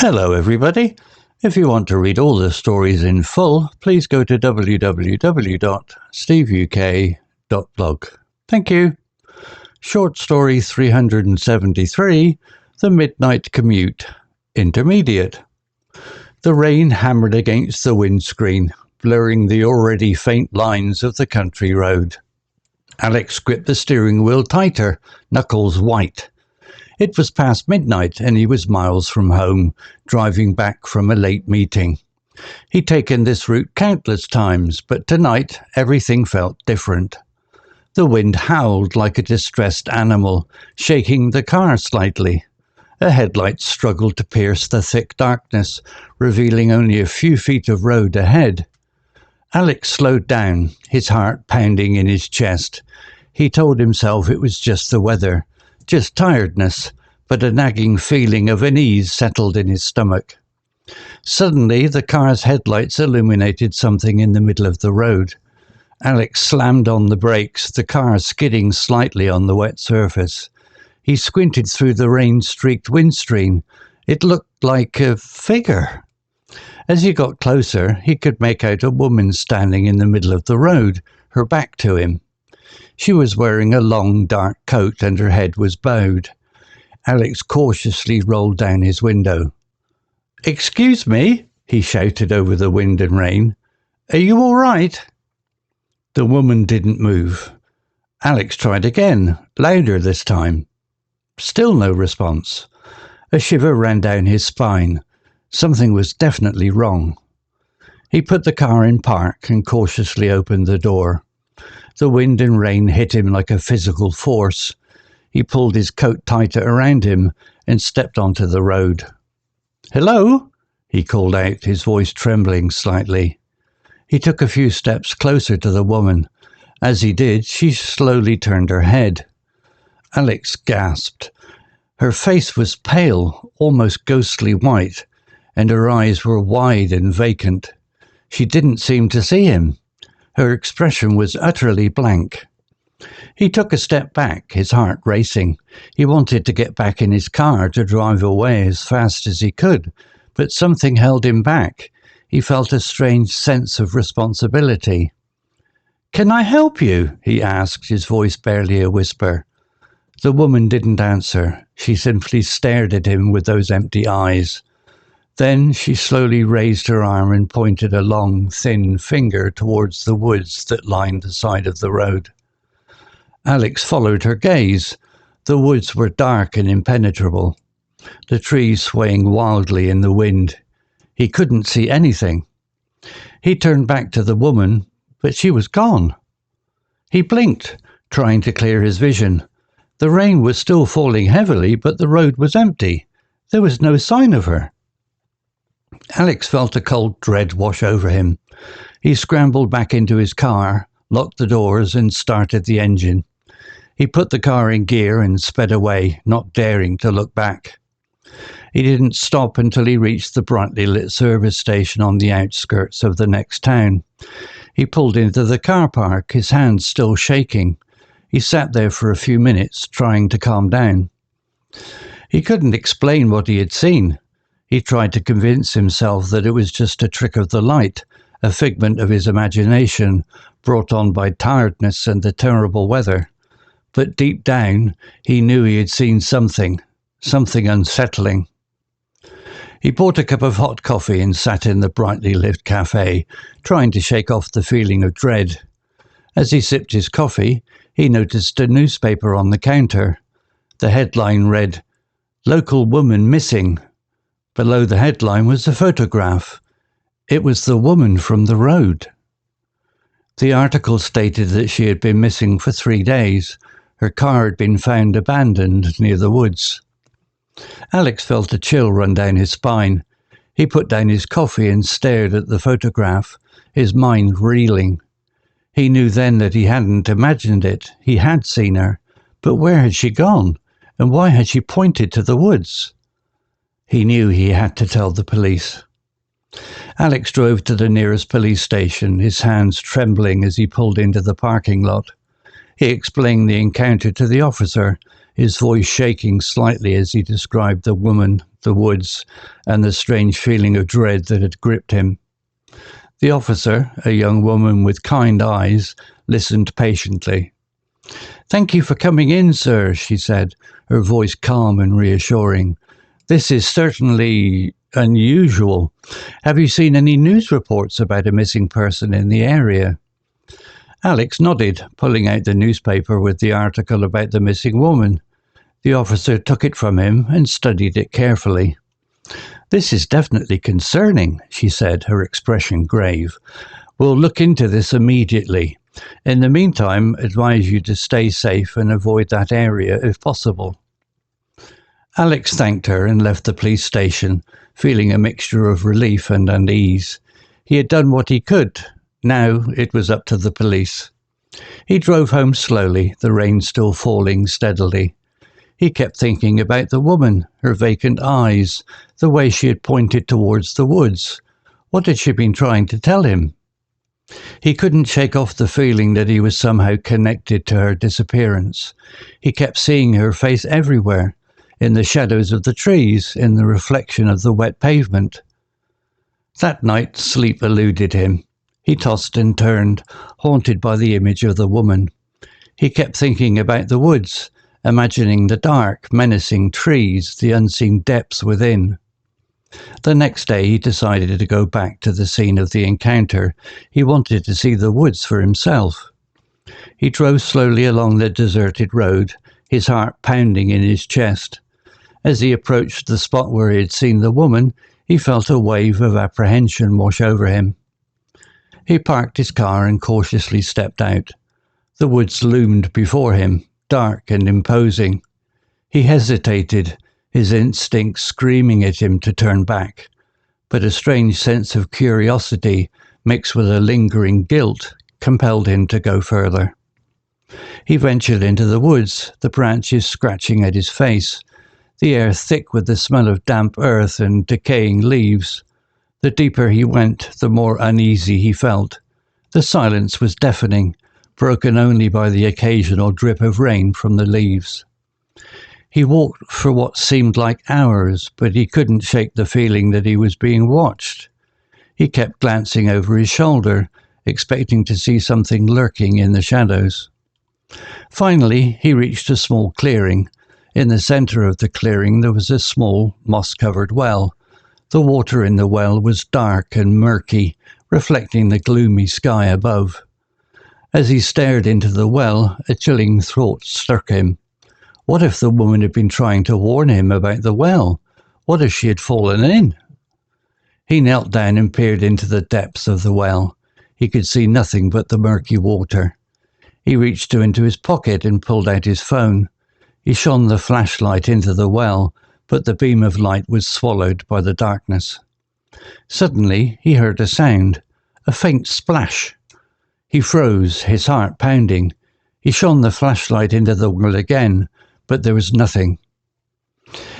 Hello everybody. If you want to read all the stories in full, please go to www.steveuk.blog. Thank you. Short story 373, The Midnight Commute, Intermediate. The rain hammered against the windscreen, blurring the already faint lines of the country road. Alex gripped the steering wheel tighter, knuckles white. It was past midnight and he was miles from home, driving back from a late meeting. He'd taken this route countless times, but tonight everything felt different. The wind howled like a distressed animal, shaking the car slightly. A headlight struggled to pierce the thick darkness, revealing only a few feet of road ahead. Alex slowed down, his heart pounding in his chest. He told himself it was just the weather. Just tiredness, but a nagging feeling of unease settled in his stomach. Suddenly, the car's headlights illuminated something in the middle of the road. Alex slammed on the brakes, the car skidding slightly on the wet surface. He squinted through the rain-streaked windscreen. It looked like a figure. As he got closer, he could make out a woman standing in the middle of the road, her back to him. She was wearing a long, dark coat and her head was bowed. Alex cautiously rolled down his window. "Excuse me," he shouted over the wind and rain. "Are you all right?" The woman didn't move. Alex tried again, louder this time. Still no response. A shiver ran down his spine. Something was definitely wrong. He put the car in park and cautiously opened the door. The wind and rain hit him like a physical force. He pulled his coat tighter around him and stepped onto the road. "Hello?" he called out, his voice trembling slightly. He took a few steps closer to the woman. As he did, she slowly turned her head. Alex gasped. Her face was pale, almost ghostly white, and her eyes were wide and vacant. She didn't seem to see him. Her expression was utterly blank. He took a step back, his heart racing. He wanted to get back in his car to drive away as fast as he could, but something held him back. He felt a strange sense of responsibility. "Can I help you?" he asked, his voice barely a whisper. The woman didn't answer. She simply stared at him with those empty eyes. Then she slowly raised her arm and pointed a long, thin finger towards the woods that lined the side of the road. Alex followed her gaze. The woods were dark and impenetrable, the trees swaying wildly in the wind. He couldn't see anything. He turned back to the woman, but she was gone. He blinked, trying to clear his vision. The rain was still falling heavily, but the road was empty. There was no sign of her. Alex felt a cold dread wash over him. He scrambled back into his car, locked the doors and started the engine. He put the car in gear and sped away, not daring to look back. He didn't stop until he reached the brightly lit service station on the outskirts of the next town. He pulled into the car park, his hands still shaking. He sat there for a few minutes, trying to calm down. He couldn't explain what he had seen. He tried to convince himself that it was just a trick of the light, a figment of his imagination, brought on by tiredness and the terrible weather. But deep down, he knew he had seen something unsettling. He bought a cup of hot coffee and sat in the brightly lit cafe, trying to shake off the feeling of dread. As he sipped his coffee, he noticed a newspaper on the counter. The headline read, "Local woman missing." Below the headline was a photograph. It was the woman from the road. The article stated that she had been missing for 3 days. Her car had been found abandoned near the woods. Alex felt a chill run down his spine. He put down his coffee and stared at the photograph, his mind reeling. He knew then that he hadn't imagined it. He had seen her. But where had she gone? And why had she pointed to the woods? He knew he had to tell the police. Alex drove to the nearest police station, his hands trembling as he pulled into the parking lot. He explained the encounter to the officer his voice shaking slightly as he described the woman, the woods, and the strange feeling of dread that had gripped him. The officer, a young woman with kind eyes, listened patiently. "Thank you for coming in, sir," she said, her voice calm and reassuring. "This is certainly unusual. Have you seen any news reports about a missing person in the area?" Alex nodded, pulling out the newspaper with the article about the missing woman. The officer took it from him and studied it carefully. "This is definitely concerning," she said, her expression grave. "We'll look into this immediately. In the meantime, advise you to stay safe and avoid that area if possible." Alex thanked her and left the police station, feeling a mixture of relief and unease. He had done what he could. Now it was up to the police. He drove home slowly, the rain still falling steadily. He kept thinking about the woman, her vacant eyes, the way she had pointed towards the woods. What had she been trying to tell him? He couldn't shake off the feeling that he was somehow connected to her disappearance. He kept seeing her face everywhere, in the shadows of the trees, in the reflection of the wet pavement. That night, sleep eluded him. He tossed and turned, haunted by the image of the woman. He kept thinking about the woods, imagining the dark, menacing trees, the unseen depths within. The next day he decided to go back to the scene of the encounter. He wanted to see the woods for himself. He drove slowly along the deserted road, his heart pounding in his chest. As he approached the spot where he had seen the woman, he felt a wave of apprehension wash over him. He parked his car and cautiously stepped out. The woods loomed before him, dark and imposing. He hesitated, his instincts screaming at him to turn back, but a strange sense of curiosity, mixed with a lingering guilt, compelled him to go further. He ventured into the woods, the branches scratching at his face, the air thick with the smell of damp earth and decaying leaves. The deeper he went, the more uneasy he felt. The silence was deafening, broken only by the occasional drip of rain from the leaves. He walked for what seemed like hours, but he couldn't shake the feeling that he was being watched. He kept glancing over his shoulder, expecting to see something lurking in the shadows. Finally, he reached a small clearing. In the center of the clearing there was a small, moss-covered well. The water in the well was dark and murky, reflecting the gloomy sky above. As he stared into the well, a chilling thought struck him. What if the woman had been trying to warn him about the well? What if she had fallen in? He knelt down and peered into the depths of the well. He could see nothing but the murky water. He reached into his pocket and pulled out his phone. He shone the flashlight into the well, but the beam of light was swallowed by the darkness. Suddenly he heard a sound, a faint splash. He froze, his heart pounding. He shone the flashlight into the well again, but there was nothing.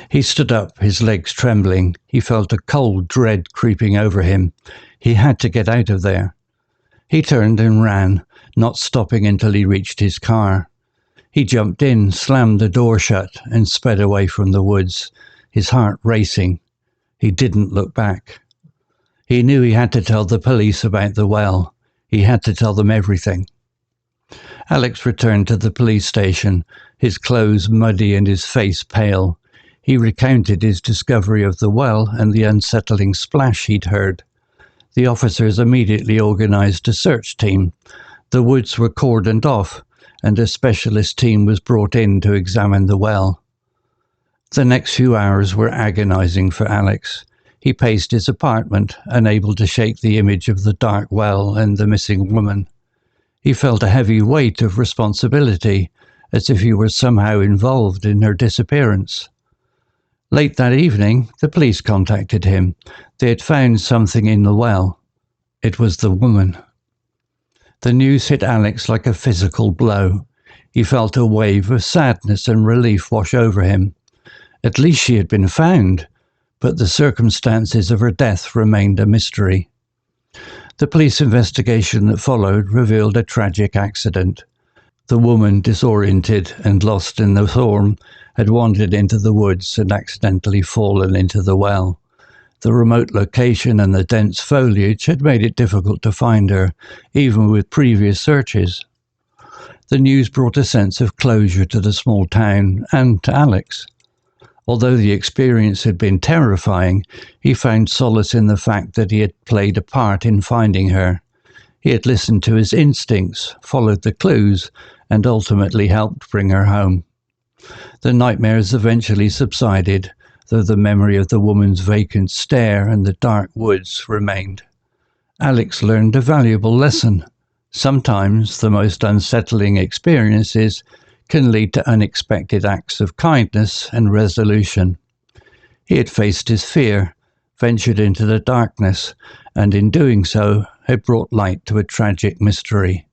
He stood up, his legs trembling. He felt a cold dread creeping over him. He had to get out of there. He turned and ran, not stopping until he reached his car. He jumped in, slammed the door shut, and sped away from the woods, his heart racing. He didn't look back. He knew he had to tell the police about the well. He had to tell them everything. Alex returned to the police station, his clothes muddy and his face pale. He recounted his discovery of the well and the unsettling splash he'd heard. The officers immediately organized a search team. The woods were cordoned off, and a specialist team was brought in to examine the well. The next few hours were agonizing for Alex. He paced his apartment, unable to shake the image of the dark well and the missing woman. He felt a heavy weight of responsibility, as if he were somehow involved in her disappearance. Late that evening, the police contacted him. They had found something in the well. It was the woman. The news hit Alex like a physical blow. He felt a wave of sadness and relief wash over him. At least she had been found, but the circumstances of her death remained a mystery. The police investigation that followed revealed a tragic accident. The woman, disoriented and lost in the storm, had wandered into the woods and accidentally fallen into the well. The remote location and the dense foliage had made it difficult to find her, even with previous searches. The news brought a sense of closure to the small town and to Alex. Although the experience had been terrifying, he found solace in the fact that he had played a part in finding her. He had listened to his instincts, followed the clues, and ultimately helped bring her home. The nightmares eventually subsided, though the memory of the woman's vacant stare and the dark woods remained. Alex learned a valuable lesson. Sometimes the most unsettling experiences can lead to unexpected acts of kindness and resolution. He had faced his fear, ventured into the darkness, and in doing so had brought light to a tragic mystery.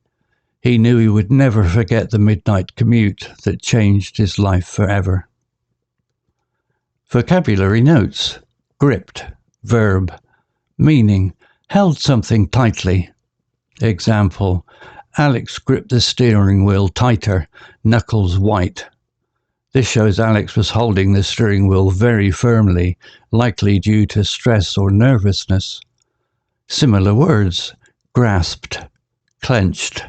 He knew he would never forget the midnight commute that changed his life forever. Vocabulary notes. Gripped, verb. Meaning, held something tightly. Example, Alex gripped the steering wheel tighter, knuckles white. This shows Alex was holding the steering wheel very firmly, likely due to stress or nervousness. Similar words, grasped, clenched,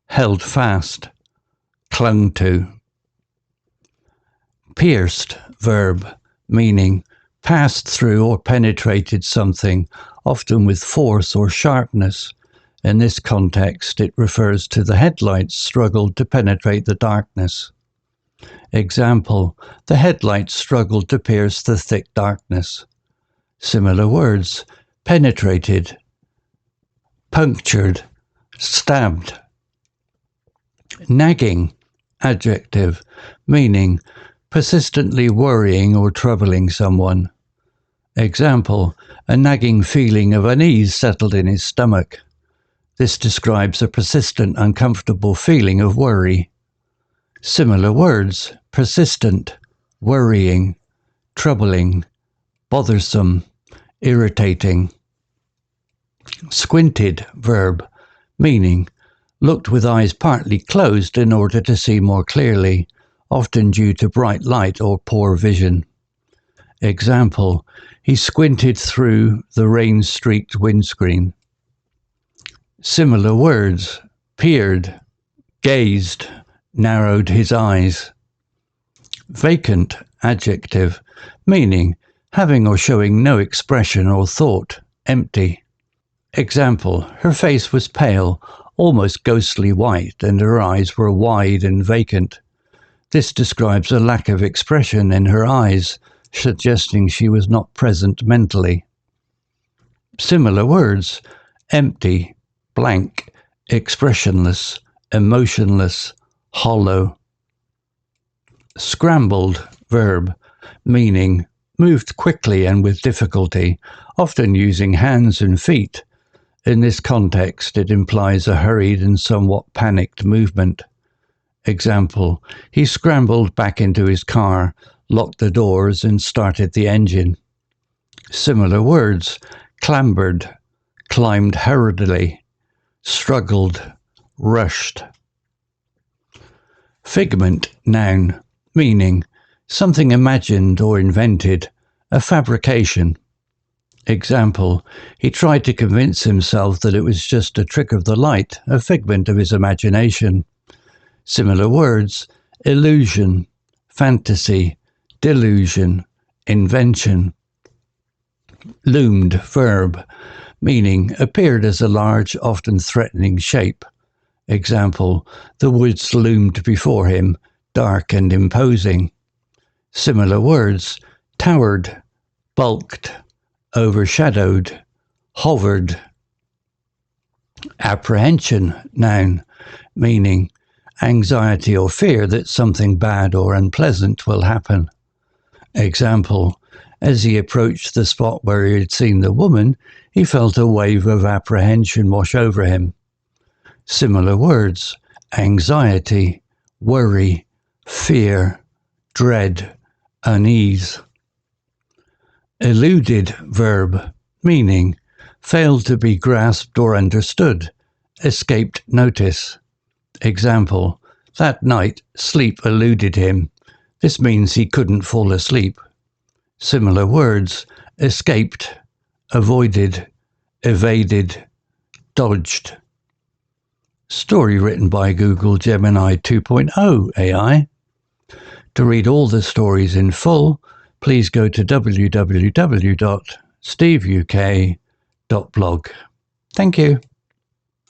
held fast, clung to. Pierced, verb, meaning passed through or penetrated something, often with force or sharpness. In this context, it refers to the headlights struggled to penetrate the darkness. Example, the headlights struggled to pierce the thick darkness. Similar words, penetrated, punctured, stabbed. Nagging, adjective, meaning persistently worrying or troubling someone. Example, a nagging feeling of unease settled in his stomach. This describes a persistent, uncomfortable feeling of worry. Similar words, persistent, worrying, troubling, bothersome, irritating. Squinted, verb, meaning looked with eyes partly closed in order to see more clearly, often due to bright light or poor vision. Example, he squinted through the rain-streaked windscreen. Similar words, peered, gazed, narrowed his eyes. Vacant, adjective, meaning having or showing no expression or thought, empty. Example, her face was pale, almost ghostly white, and her eyes were wide and vacant. This describes a lack of expression in her eyes, suggesting she was not present mentally. Similar words, empty, blank, expressionless, emotionless, hollow. Scrambled, verb, meaning moved quickly and with difficulty, often using hands and feet. In this context, it implies a hurried and somewhat panicked movement. Example, he scrambled back into his car, locked the doors and started the engine. Similar words, clambered, climbed hurriedly, struggled, rushed. Figment, noun, meaning something imagined or invented, a fabrication. Example, he tried to convince himself that it was just a trick of the light, a figment of his imagination. Similar words, illusion, fantasy, delusion, invention. Loomed, verb, meaning appeared as a large, often threatening shape. Example, the woods loomed before him, dark and imposing. Similar words, towered, bulked, overshadowed, hovered. Apprehension, noun, meaning anxiety or fear that something bad or unpleasant will happen. Example, as he approached the spot where he had seen the woman, he felt a wave of apprehension wash over him. Similar words, anxiety, worry, fear, dread, unease. Eluded, verb, meaning failed to be grasped or understood, escaped notice. Example, That night, sleep eluded him. This means he couldn't fall asleep. Similar words: escaped, avoided, evaded, dodged. Story written by Google Gemini 2.0 AI. To read all the stories in full, please go to www.steveuk.blog. Thank you.